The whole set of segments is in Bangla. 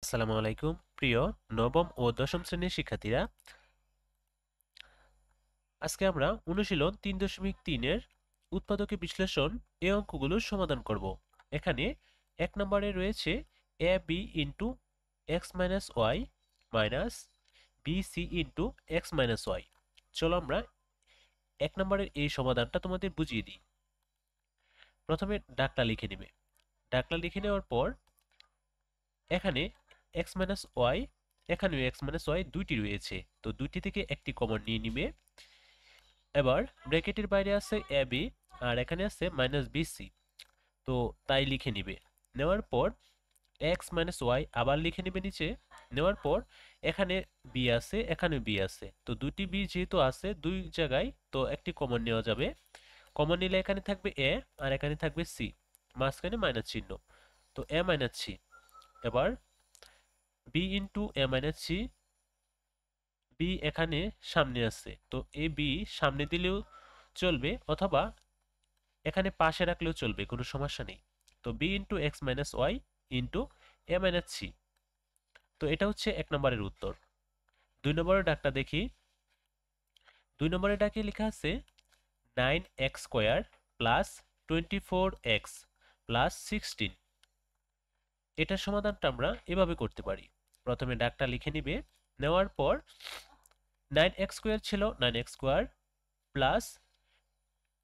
আসসালামু আলাইকুম প্রিয় নবম ও দশম শ্রেণীর শিক্ষার্থীরা। আজকে আমরা অনুশীলন 3.3 এর উৎপাদকে বিশ্লেষণ এই অঙ্কগুলোর সমাধান করব। এখানে এক নম্বরে রয়েছে A B into X minus Y minus B C into X minus Y. চলো আমরা এক নম্বরের এই সমাধানটা তোমাদের বুঝিয়ে দিই। প্রথমে ডাকটা লিখে নেবে। ডাকটা লিখে নেওয়ার পর এখানে এক্স মাইনাস ওয়াই, এখানেও এক্স মাইনাস ওয়াই দুইটি রয়েছে, তো দুইটি থেকে একটি কমন নিয়ে নিবে। এবার ব্র্যাকেটের বাইরে আছে এ বি আর এখানে আছে মাইনাস বি সি, তো তাই লিখে নিবে। নেওয়ার পর এক্স মাইনাস ওয়াই আবার লিখে নিবে নিচে। নেওয়ার পর এখানে বি আছে, এখানে বি আছে, তো দুটি বি যেহেতু আছে দুই জায়গায়, তো একটি কমন নেওয়া যাবে। কমন নিলে এখানে থাকবে এ আর এখানে থাকবে সি, মাঝখানে মাইনাস চিহ্ন, তো এ মাইনাস সি। এবার B into A minus C, B এখানে সামনে আছে, তো এ বি সামনে দিলেও চলবে অথবা এখানে পাশে রাখলেও চলবে, কোনো সমস্যা নেই। তো B into X minus Y into A minus C, তো এটা হচ্ছে এক নম্বরের উত্তর। দুই নম্বরের ডাকটা দেখি। দুই নম্বরের ডাকে লেখা আছে 9x² প্লাস 24x প্লাস 16। এটার সমাধানটা আমরা এভাবে করতে পারি। প্রথমে ডাকটা লিখে নিবে। নেওয়ার পর 9x² ছিল 9x² প্লাস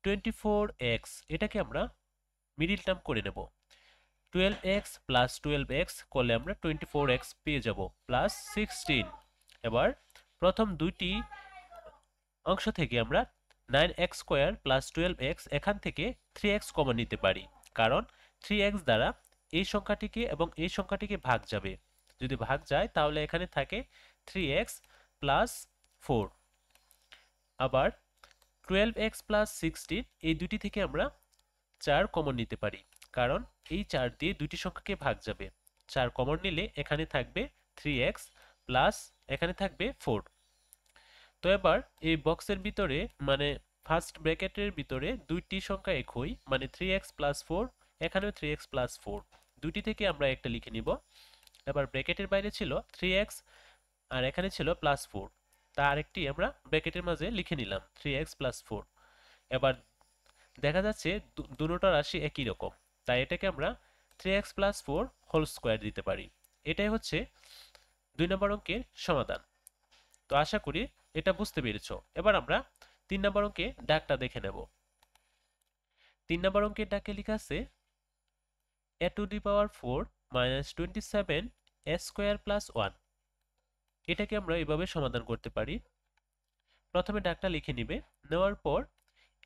24x, এটাকে আমরা মিডিল টার্ম করে নেব। 12x প্লাস 12x করলে আমরা 24x পেয়ে যাব প্লাস 16। এবার প্রথম দুইটি অংশ থেকে আমরা 9x² প্লাস 12x এখান থেকে 3x কমন নিতে পারি, কারণ 3x দ্বারা এই সংখ্যাটিকে এবং এই সংখ্যাটিকে ভাগ যাবে। যদি ভাগ যায় তাহলে এখানে থাকে 3x প্লাস 4। আবার 12x প্লাস 16 এই দুটি থেকে আমরা 4 কমন নিতে পারি, কারণ এই 4 দিয়ে দুটি সংখ্যাকে ভাগ যাবে। 4 কমন নিলে এখানে থাকবে 3x প্লাস এখানে থাকবে 4। তো এবার এই বক্সের ভিতরে মানে ফার্স্ট ব্র্যাকেটের ভিতরে দুইটি সংখ্যা একই, মানে 3x প্লাস 4, এখানেও 3x প্লাস 4, দুটি থেকে আমরা একটা লিখে নিব। এবার ব্র্যাকেটের বাইরে ছিল 3x আর এখানে ছিল প্লাস 4, তা আরেকটি আমরা ব্র্যাকেটের মাঝে লিখে নিলাম 3x প্লাস 4। এবার দেখা যাচ্ছে দুটোটা রাশি একই রকম, তাই এটাকে আমরা 3x প্লাস 4 হোল স্কোয়ার দিতে পারি। এটাই হচ্ছে 2 নম্বর অঙ্কের সমাধান। তো আশা করি এটা বুঝতে পেরেছো। এবার আমরা 3 নম্বর অঙ্কে ডাকটা দেখে নেব। 3 নম্বর অঙ্কের ডাকে লেখা আছে a two the power 4 minus 27 a square plus 1। এটাকে আমরা এভাবে সমাধান করতে পারি। প্রথমে ডাকটা লিখে নিবে। নেওয়ার পর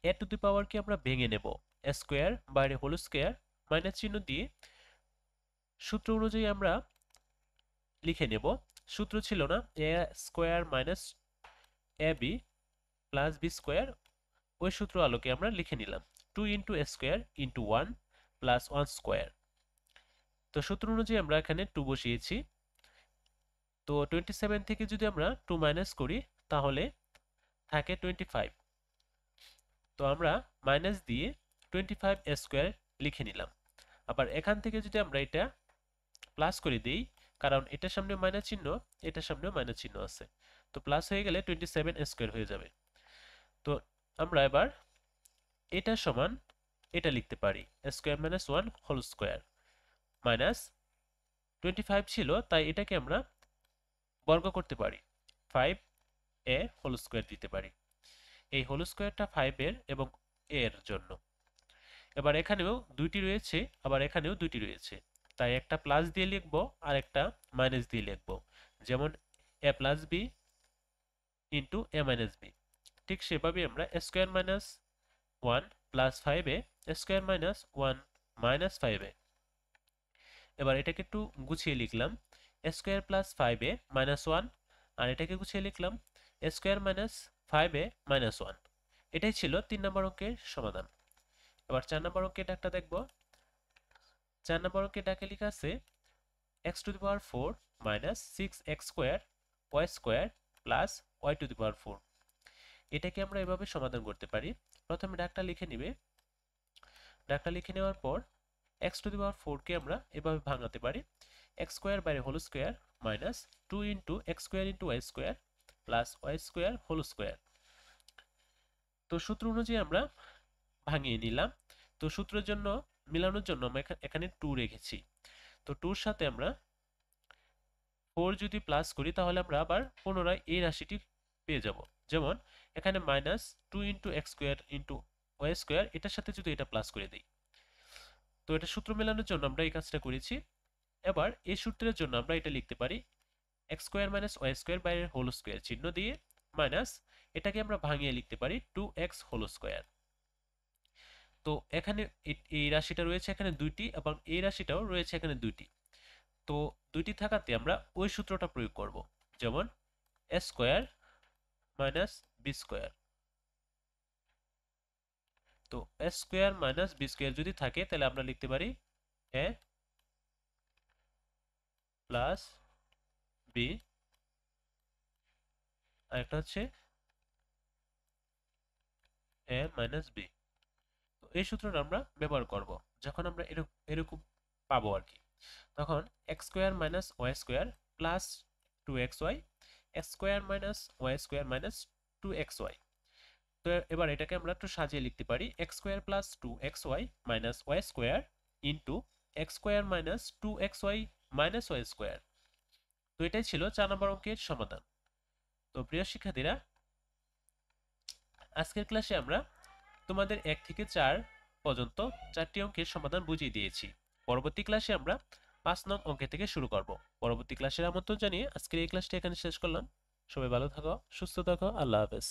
a টু দি পাওয়ারকে আমরা ভেঙে নেব, a স্কোয়ার বাইরে হোল স্কোয়ার মাইনাস চিহ্ন দিয়ে সূত্র অনুযায়ী আমরা লিখে নেব। সূত্র ছিল না a square minus ab plus b square, ওই সূত্র আলোকে আমরা লিখে নিলাম 2 into a square into 1 plus 1 square. তো সূত্র অনুযায়ী আমরা এখানে 2 বসিয়েছি। তো 27 থেকে যদি আমরা 2 মাইনাস করি তাহলে থাকে 25, তো আমরা মাইনাস দিয়ে 25 a স্কোয়ার লিখে নিলাম। আবার এখান থেকে যদি আমরা এটা প্লাস করে দিই, কারণ এটার সামনে মাইনাস চিহ্ন, এটার সামনেও মাইনাস চিহ্ন আছে, তো প্লাস হয়ে গেলে 27 a স্কোয়ার হয়ে যাবে। তো আমরা এবার এটা সমান এটা লিখতে পারি a square minus 1 whole square minus 25 ছিল, তাই এটাকে আমরা বর্গ করতে পারি 5a হোল স্কোয়ার দিতে পারি। এই হোল স্কোয়ারটা 5 এর এবং a এর জন্য। এবার এখানেও দুইটি রয়েছে, আবার এখানেও দুইটি রয়েছে, তাই একটা প্লাস দিয়ে লিখব আর একটা মাইনাস দিয়ে লিখব, যেমন a plus b into a minus b. ঠিক সেভাবে আমরা a square minus 1 plus 5a square minus 1 minus 5a। এবার এটাকে একটু গুছিয়ে লিখলাম a square plus 5a minus 1, আর এটাকে গুছিয়ে লিখলাম a square minus 5a minus 1। এটাই ছিল 3 নম্বর অঙ্কের সমাধান। এবার 4 নম্বর অঙ্কের ডাকটা দেখব। 4 নম্বর অঙ্কের ডাকে লেখা আছে x to the power 4 minus 6x square y square plus y to the power 4। এটাকে আমরা এভাবে সমাধান করতে পারি। প্রথমে ডাকটা লিখে নিবে। ডাকটা লিখে নেওয়ার পর x টু দি পাওয়ার 4 কে আমরা এভাবে ভাঙাতে পারি। এক্স স্কোয়ার বাইরে whole square minus 2 into x square into y square plus y square whole square. তো সূত্র অনুযায়ী আমরা ভাঙিয়ে নিলাম। তো সূত্রের জন্য মিলানোর জন্য আমরা এখানে 2 রেখেছি। তো 2 এর সাথে আমরা 4 যদি প্লাস করি তাহলে আমরা আবার পুনরায় এই রাশিটি পেয়ে যাব। যেমন এখানে minus 2 into x square into y square, এটার সাথে যদি এটা প্লাস করে দিই, তো এটা সূত্র মেলানোর জন্য আমরা এই কাজটা করেছি। এবার এই সূত্রের জন্য আমরা এটা লিখতে পারি x square minus y square বাইরের হোল স্কোয়ার চিহ্ন দিয়ে মাইনাস এটাকে আমরা ভাঙিয়ে লিখতে পারি 2x হোল স্কোয়ার। তো এখানে এই রাশিটা রয়েছে এখানে দুইটি এবং এই রাশিটাও রয়েছে এখানে দুইটি। তো দুইটি থাকাতে আমরা ওই সূত্রটা প্রয়োগ করব, যেমন এ স্কোয়ার মাইনাস বি স্কোয়ার। তো এ স্কোয়ার মাইনাস বি স্কোয়ার যদি থাকে তাহলে আমরা লিখতে পারি এ প্লাস বি, আর একটা হচ্ছে এ মাইনাস বি। তো এই সূত্রটা আমরা ব্যবহার করব যখন আমরা এরকম পাবো আর কি। তখন x square minus y square plus 2xy, x square minus y square minus 2xy। তো এবার এটাকে আমরা একটু সাজিয়ে লিখতে পারি x square plus 2xy minus y square into x square minus 2xy minus y square. তো এটাই ছিল 4 নম্বর অঙ্কের সমাধান। তো প্রিয় শিক্ষার্থীরা, আজকের ক্লাসে আমরা তোমাদের 1 থেকে 4 পর্যন্ত 4টি অঙ্কের সমাধান বুঝিয়ে দিয়েছি। পরবর্তী ক্লাসে আমরা 5 নং অঙ্ক থেকে শুরু করব। পরবর্তী ক্লাসের আমন্ত্রণ জানিয়ে আজকের এই ক্লাসটি এখানে শেষ করলাম। সবাই ভালো থাকো, সুস্থ থাকো, আল্লাহ হাফেজ।